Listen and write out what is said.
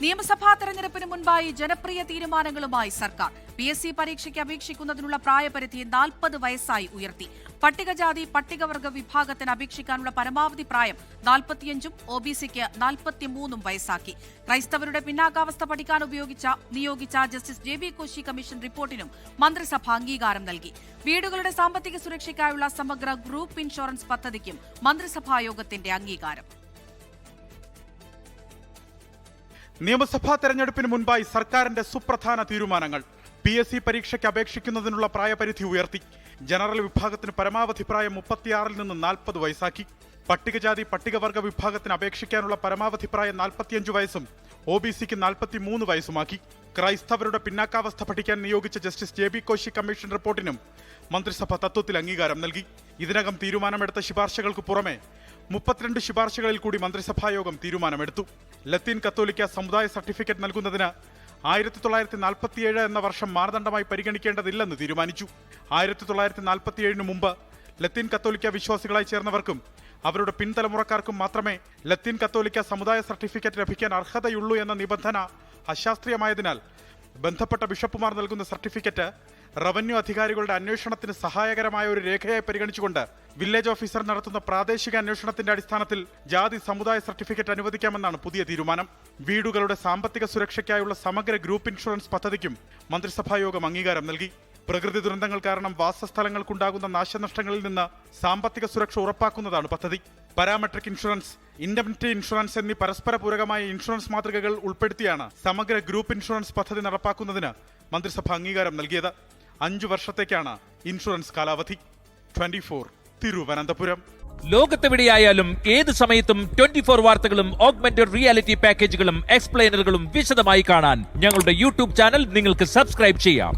നിയമസഭാ തെരഞ്ഞെടുപ്പിന് മുൻപായി ജനപ്രിയ തീരുമാനങ്ങളുമായി സർക്കാർ. PSC പരീക്ഷയ്ക്ക് അപേക്ഷിക്കുന്നതിനുള്ള പ്രായപരിധി 40 വയസ്സായി ഉയർത്തി. പട്ടികജാതി പട്ടികവർഗ വിഭാഗത്തിന് അപേക്ഷിക്കാനുള്ള പരമാവധി പ്രായം 45ഉം OBCക്ക് 43ഉം വയസ്സാക്കി. ക്രൈസ്തവരുടെ പിന്നാക്കാവസ്ഥ പഠിക്കാൻ നിയോഗിച്ച ജസ്റ്റിസ് JB കോശി കമ്മീഷൻ റിപ്പോർട്ടിനും മന്ത്രിസഭ അംഗീകാരം നൽകി. വീടുകളുടെ സാമ്പത്തിക സുരക്ഷയ്ക്കായുള്ള സമഗ്ര ഗ്രൂപ്പ് ഇൻഷുറൻസ് പദ്ധതിക്കും മന്ത്രിസഭായോഗത്തിന്റെ അംഗീകാരം. നിയമസഭാ തെരഞ്ഞെടുപ്പിന് മുൻപായി സർക്കാരിന്റെ സുപ്രധാന തീരുമാനങ്ങൾ. PSC പരീക്ഷയ്ക്ക് അപേക്ഷിക്കുന്നതിനുള്ള പ്രായപരിധി ഉയർത്തി. ജനറൽ വിഭാഗത്തിന് പരമാവധി പ്രായം 36-ൽ നിന്ന് 40 വയസ്സാക്കി. പട്ടികജാതി പട്ടികവർഗ വിഭാഗത്തിന് അപേക്ഷിക്കാനുള്ള പരമാവധി പ്രായം 45 വയസ്സും OBCക്ക് 43 വയസ്സുമാക്കി. ക്രൈസ്തവരുടെ പിന്നാക്കാവസ്ഥ പഠിക്കാൻ നിയോഗിച്ച ജസ്റ്റിസ് JB കോശി കമ്മീഷൻ റിപ്പോർട്ടിനും മന്ത്രിസഭ തത്വത്തിൽ അംഗീകാരം നൽകി. ഇതിനകം തീരുമാനമെടുത്ത ശുപാർശകൾക്ക് പുറമെ 32 ശുപാർശകളിൽ കൂടി മന്ത്രിസഭായോഗം തീരുമാനമെടുത്തു. ലത്തീൻ കത്തോലിക്ക സമുദായ സർട്ടിഫിക്കറ്റ് നൽകുന്നതിന് 1947 എന്ന വർഷം മാനദണ്ഡമായി പരിഗണിക്കേണ്ടതില്ലെന്ന് തീരുമാനിച്ചു. 1947 മുമ്പ് ലത്തീൻ കത്തോലിക്ക വിശ്വാസികളായി ചേർന്നവർക്കും അവരുടെ പിൻതലമുറക്കാർക്കും മാത്രമേ ലത്തീൻ കത്തോലിക്ക സമുദായ സർട്ടിഫിക്കറ്റ് ലഭിക്കാൻ അർഹതയുള്ളൂ എന്ന നിബന്ധന അശാസ്ത്രീയമായതിനാൽ ബന്ധപ്പെട്ട ബിഷപ്പുമാർ നൽകുന്ന സർട്ടിഫിക്കറ്റ് റവന്യൂ അധികാരികളുടെ അന്വേഷണത്തിന് സഹായകരമായ ഒരു രേഖയായി പരിഗണിച്ചുകൊണ്ട് വില്ലേജ് ഓഫീസർ നടത്തുന്ന പ്രാദേശിക അന്വേഷണത്തിന്റെ അടിസ്ഥാനത്തിൽ ജാതി സമുദായ സർട്ടിഫിക്കറ്റ് അനുവദിക്കാമെന്നാണ് പുതിയ തീരുമാനം. വീടുകളുടെ സാമ്പത്തിക സുരക്ഷയ്ക്കായുള്ള സമഗ്ര ഗ്രൂപ്പ് ഇൻഷുറൻസ് പദ്ധതിക്കും മന്ത്രിസഭായോഗം അംഗീകാരം നൽകി. പ്രകൃതി ദുരന്തങ്ങൾ കാരണം വാസസ്ഥലങ്ങൾക്കുണ്ടാകുന്ന നാശനഷ്ടങ്ങളിൽ നിന്ന് സാമ്പത്തിക സുരക്ഷ ഉറപ്പാക്കുന്നതാണ് പദ്ധതി. പാരാമെട്രിക് ഇൻഷുറൻസ്, ഇൻഡെംനിറ്റി ഇൻഷുറൻസ് എന്നീ പരസ്പര പൂരകമായ ഇൻഷുറൻസ് മാതൃകകൾ ഉൾപ്പെടുത്തിയാണ് സമഗ്ര ഗ്രൂപ്പ് ഇൻഷുറൻസ് പദ്ധതി നടപ്പാക്കുന്നതിന് മന്ത്രിസഭ അംഗീകാരം നൽകിയത്. 5 വർഷത്തേക്കാണ് ഇൻഷുറൻസ് കാലാവധി. 24 തിരുവനന്തപുരം. ലോകത്തെവിടെയായാലും ഏത് സമയത്തും 24 വാർത്തകളും ഓഗ്മെന്റഡ് റിയാലിറ്റി പാക്കേജുകളും എക്സ്പ്ലെയിനറുകളും വിശദമായി കാണാൻ ഞങ്ങളുടെ YouTube ചാനൽ നിങ്ങൾക്ക് സബ്സ്ക്രൈബ് ചെയ്യാം.